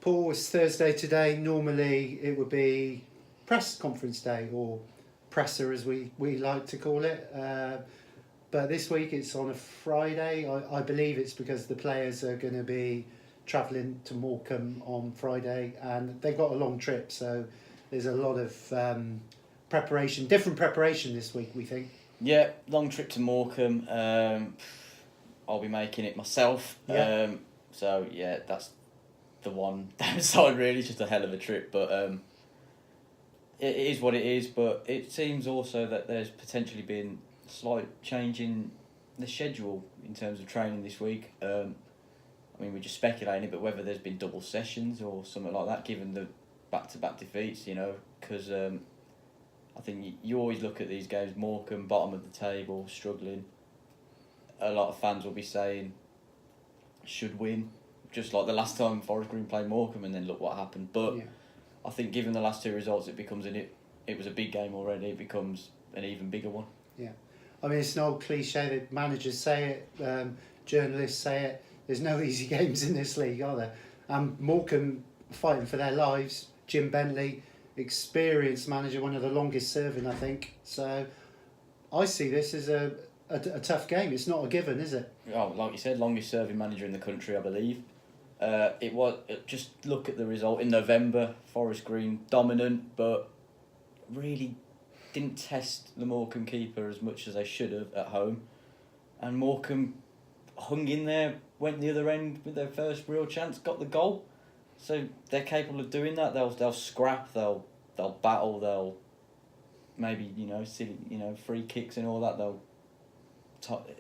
Paul, it's Thursday today. Normally it would be press conference day or presser as we like to call it. But this week it's on a Friday. I believe it's because the players are going to be travelling to Morecambe on Friday and they've got a long trip. So there's a lot of different preparation this week, we think. Yeah, long trip to Morecambe. I'll be making it myself. Yeah. So yeah, that's the one downside really. It's just a hell of a trip, but it is what it is. But it seems also that there's potentially been a slight change in the schedule in terms of training this week. I mean, we're just speculating, but whether there's been double sessions or something like that, given the back-to-back defeats, because I think you always look at these games, Morecambe, bottom of the table, struggling. A lot of fans will be saying, should win, just like the last time Forest Green played Morecambe, and then look what happened. But yeah. I think given the last two results, it was a big game already, it becomes an even bigger one. Yeah. I mean, it's an old cliche that managers say it, journalists say it, there's no easy games in this league, are there? Morecambe fighting for their lives, Jim Bentley, experienced manager, one of the longest serving, I think. So I see this as a tough game. It's not a given, is it? Oh, like you said, longest serving manager in the country, I believe. It was just look at the result in November. Forest Green dominant, but really didn't test the Morecambe keeper as much as they should have at home. And Morecambe hung in there, went the other end with their first real chance, got the goal. So they're capable of doing that. They'll scrap. They'll battle. They'll maybe silly free kicks and all that.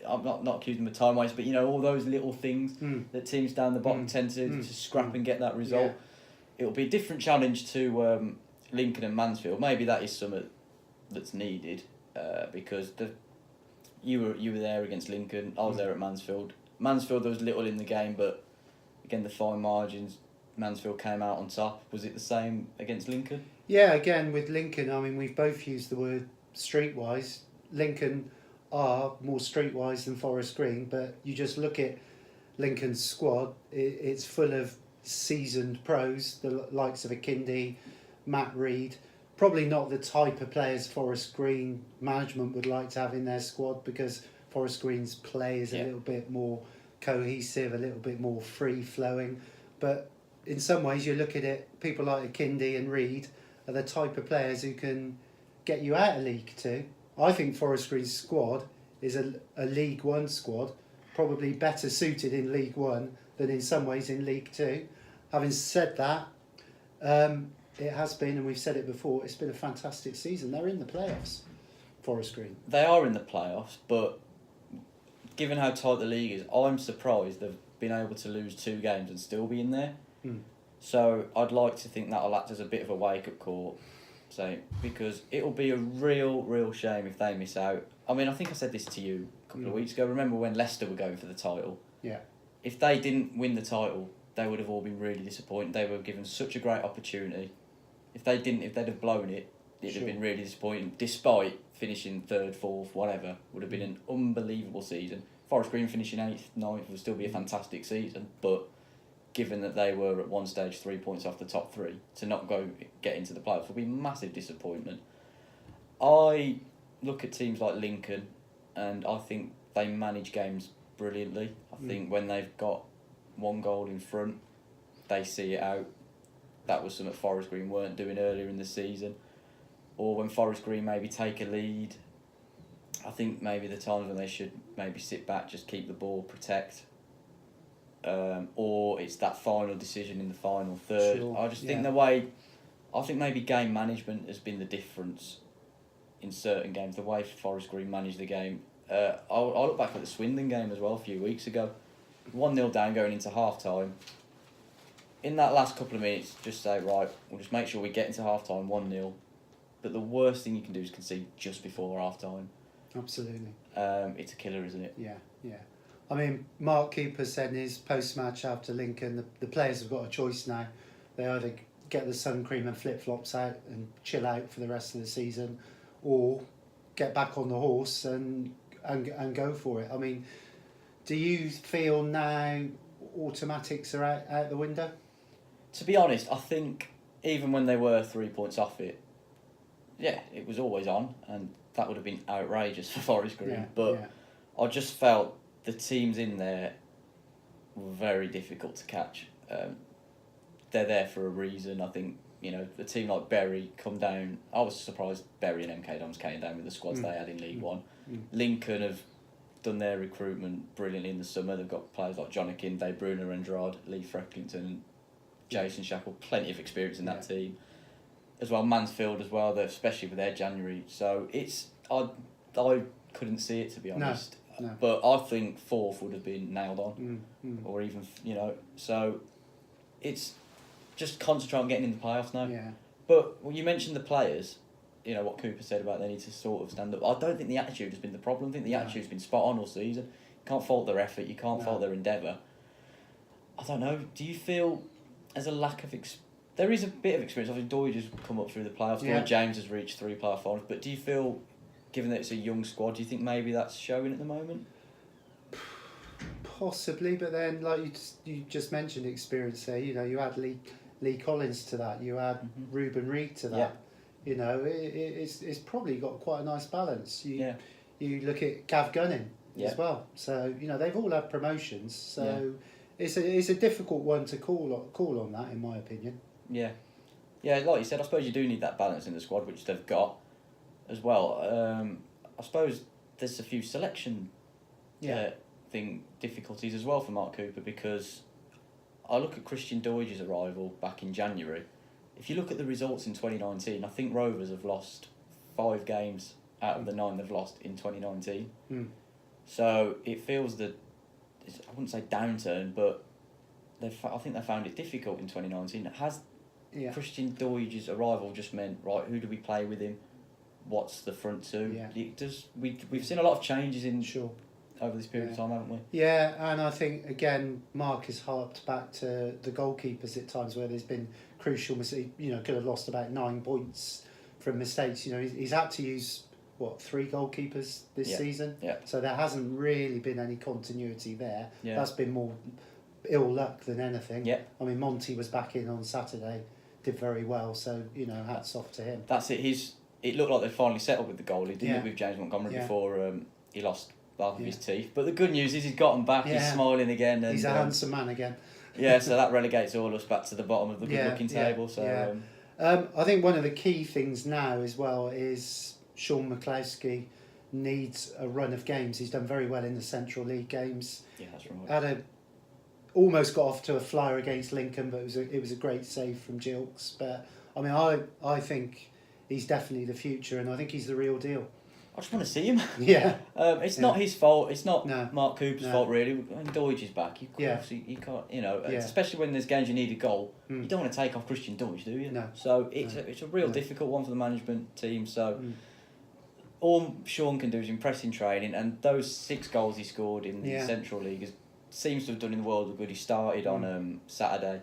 I'm not accusing them of time waste, but all those little things that teams down the bottom tend to scrap and get that result. Yeah. It'll be a different challenge to Lincoln and Mansfield. Maybe that is something that's needed because you were there against Lincoln. I was there at Mansfield. Mansfield, there was little in the game, but again the fine margins. Mansfield came out on top. Was it the same against Lincoln? Yeah, again with Lincoln, I mean, we've both used the word streetwise. Lincoln are more streetwise than Forest Green, but you just look at Lincoln's squad, it's full of seasoned pros, the likes of Akindi, Matt Reed. Probably not the type of players Forest Green management would like to have in their squad, because Forest Green's play is a little bit more cohesive, a little bit more free-flowing. But in some ways, you look at it, people like Akindi and Reed are the type of players who can get you out of League Two. I think Forest Green's squad is a League One squad, probably better suited in League One than in some ways in League Two. Having said that, it has been, and we've said it before, it's been a fantastic season. They're in the playoffs, Forest Green. They are in the playoffs, but given how tight the league is, I'm surprised they've been able to lose 2 games and still be in there. So I'd like to think that'll act as a bit of a wake-up call, because it'll be a real shame if they miss out. I mean, I think I said this to you a couple of weeks ago. Remember when Leicester were going for the title? Yeah. If they didn't win the title, they would have all been really disappointed. They were given such a great opportunity. If they'd have blown it, it'd have been really disappointing. Despite finishing 3rd, 4th, whatever, would have been an unbelievable season. Forest Green finishing 8th, 9th would still be a fantastic season, but given that they were at one stage 3 points off the top 3, to not get into the playoffs would be a massive disappointment. I look at teams like Lincoln and I think they manage games brilliantly. I think when they've got 1 goal in front, they see it out. That was something Forest Green weren't doing earlier in the season. Or when Forest Green maybe take a lead, I think maybe the times when they should maybe sit back, just keep the ball, protect. Or it's that final decision in the final third. Sure. I just think I think maybe game management has been the difference in certain games. The way Forest Green managed the game. I'll look back at the Swindon game as well a few weeks ago. 1-0 down going into half time. In that last couple of minutes, just say, right, we'll just make sure we get into half time 1-0. But the worst thing you can do is concede just before half time. Absolutely. It's a killer, isn't it? Yeah. I mean, Mark Cooper said in his post-match after Lincoln, the players have got a choice now. They either get the sun cream and flip-flops out and chill out for the rest of the season, or get back on the horse and go for it. I mean, do you feel now automatics are out the window? To be honest, I think even when they were 3 points off it, yeah, it was always on, and that would have been outrageous for Forest Green. Yeah, but yeah. I just felt the teams in there were very difficult to catch. They're there for a reason. I think, the team like Bury come down. I was surprised Bury and MK Dons came down with the squads they had in League One. Lincoln have done their recruitment brilliantly in the summer. They've got players like John Akinde, Bruno Andrade, Lee Frecklington, Jason Shackle, plenty of experience in that team. As well, Mansfield as well, especially with their January. So I couldn't see it, to be honest. No. But I think fourth would have been nailed on. Or even, so it's just concentrate on getting in the playoffs now. Yeah. But you mentioned the players, what Cooper said about they need to sort of stand up. I don't think the attitude has been the problem. I think the attitude's been spot on all season. You can't fault their effort, you can't fault their endeavour. I don't know, do you feel there's a lack of there is a bit of experience. Obviously, Doyle has come up through the playoffs. Yeah. James has reached 3 playoff finals. But do you feel, given that it's a young squad, do you think maybe that's showing at the moment? Possibly, but then, like you just mentioned experience there. You had Lee Collins to that. You had Ruben Reid to that. Yeah. It's probably got quite a nice balance. You look at Gav Gunning as well. So they've all had promotions. So it's a difficult one to call on that, in my opinion. Yeah, like you said, I suppose you do need that balance in the squad, which they've got as well. I suppose there's a few selection difficulties as well for Mark Cooper, because I look at Christian Doidge's arrival back in January. If you look at the results in 2019, I think Rovers have lost 5 games out of the 9 they've lost in 2019. So it feels that, I wouldn't say downturn, but I think they found it difficult in 2019. Has Christian Doidge's arrival just meant, right, who do we play with him? What's the front two? We've seen a lot of changes over this period of time, haven't we? Yeah, and I think, again, Mark has harped back to the goalkeepers at times where there's been crucial mistakes. Could have lost about 9 points from mistakes. He's had to use, 3 goalkeepers this season? Yeah. So there hasn't really been any continuity there. Yeah. That's been more ill luck than anything. Yeah. I mean, Monty was back in on Saturday, did very well, so, hats off to him. That's it. It looked like they finally settled with the goalie, didn't it, with James Montgomery before he lost half of his teeth. But the good news is he's got him back, he's smiling again. And, he's a handsome man again. So that relegates all us back to the bottom of the good-looking table. So I think one of the key things now as well is Sean McCloskey needs a run of games. He's done very well in the Central League games. Yeah, that's right. Almost got off to a flyer against Lincoln, but it was a great save from Gilks. But I mean, I think he's definitely the future, and I think he's the real deal. I just want to see him. Yeah. It's not his fault. It's not No. Mark Cooper's fault, really. When Doidge is back, you can't, especially when there's games you need a goal, you don't want to take off Christian Doidge, do you? No. So it's a real difficult one for the management team. So all Sean can do is impress in training, and those 6 goals he scored in the Central League seems to have done in the world of good. He started on Saturday.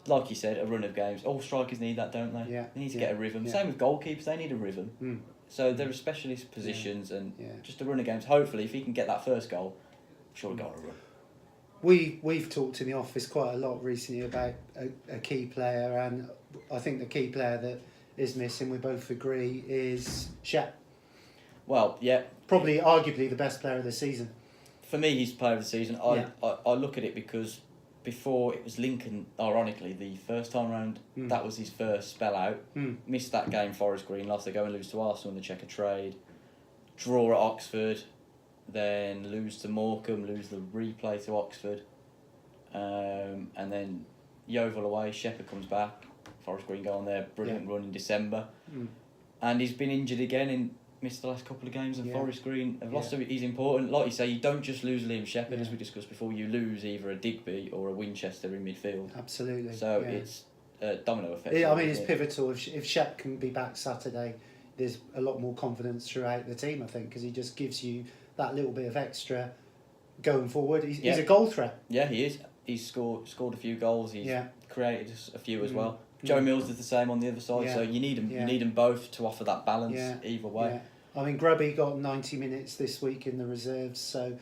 Like you said, a run of games. All strikers need that, don't they? Yeah. They need to get a rhythm. Yeah. Same with goalkeepers, they need a rhythm. So there are specialist positions and just a run of games. Hopefully, if he can get that first goal, I'm sure he'll go on a run. We've talked in the office quite a lot recently about a key player, and I think the key player that is missing, we both agree, is Shep. Well, yeah. Probably arguably the best player of the season. For me, he's player of the season. I look at it because before it was Lincoln, ironically, the first time round, that was his first spell out. Missed that game, Forest Green, lost. They go and lose to Arsenal in the Checker Trade. Draw at Oxford, then lose to Morecambe, lose the replay to Oxford. And then Yeovil away, Shepherd comes back, Forest Green go on their brilliant run in December. And he's been injured again and missed the last couple of games, and Forest Green have lost. So he's important. Like you say, you don't just lose Liam Shepherd, as we discussed before. You lose either a Digby or a Winchester in midfield. Absolutely. So it's a domino effect. I mean, it's pivotal. If Shep can be back Saturday, there's a lot more confidence throughout the team, I think, because he just gives you that little bit of extra going forward. He's a goal threat. Yeah, he is. He's scored a few goals. He's created a few as well. Joe Mills does the same on the other side. So you need them. You need them both to offer that balance either way. Yeah. I mean, Grubby got 90 minutes this week in the reserves, so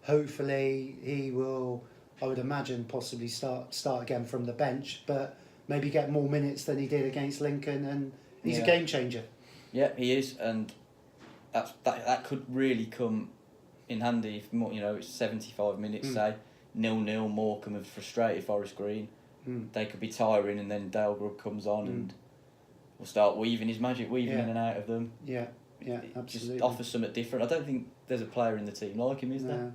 hopefully he will, I would imagine, possibly start again from the bench. But maybe get more minutes than he did against Lincoln, and he's a Yeah. game changer. Yeah, he is, and that could really come in handy if it's 75 minutes, say 0-0. Morecambe have frustrated Forest Green. They could be tiring, and then Dale Grubb comes on and will start weaving his magic, in and out of them. Yeah, It absolutely. just offers something different. I don't think there's a player in the team like him, is there? No.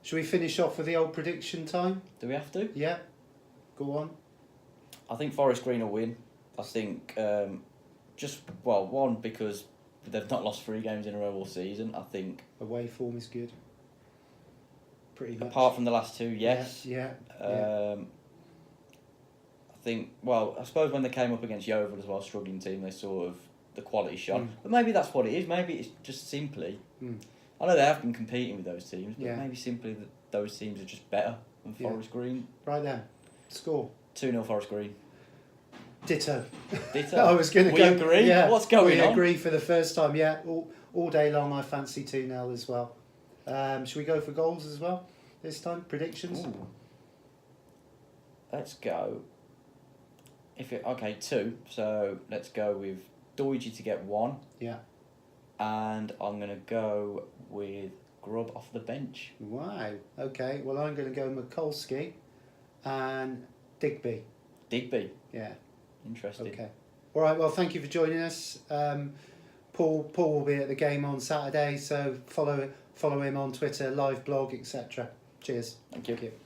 Should we finish off with the old prediction time? Do we have to? Yeah, go on. I think Forest Green will win. I think one, because they've not lost 3 games in a row all season. I think Away form is good. Pretty much. apart from the last 2, yes. Yeah. I think, I suppose when they came up against Yeovil as well, struggling team, they sort of, the quality shone. But maybe that's what it is. Maybe it's just simply, I know they have been competing with those teams, but maybe simply that those teams are just better than Forest Green. Right then, score. 2-0 Forest Green. Ditto. Ditto. I was going to We go. agree? Yeah, What's going on? We agree for the first time. Yeah, all day long. I fancy 2-0 as well. Should we go for goals as well this time? Predictions. Ooh. Let's go. 2. So let's go with Doidge to get 1. Yeah. And I'm gonna go with Grubb off the bench. Wow. Okay. Well, I'm going to go Mikulski and Digby. Digby. Yeah. Interesting. Okay. All right. Well, thank you for joining us. Paul will be at the game on Saturday, so follow him on Twitter, live blog, etc. Cheers. Thank you. Thank you.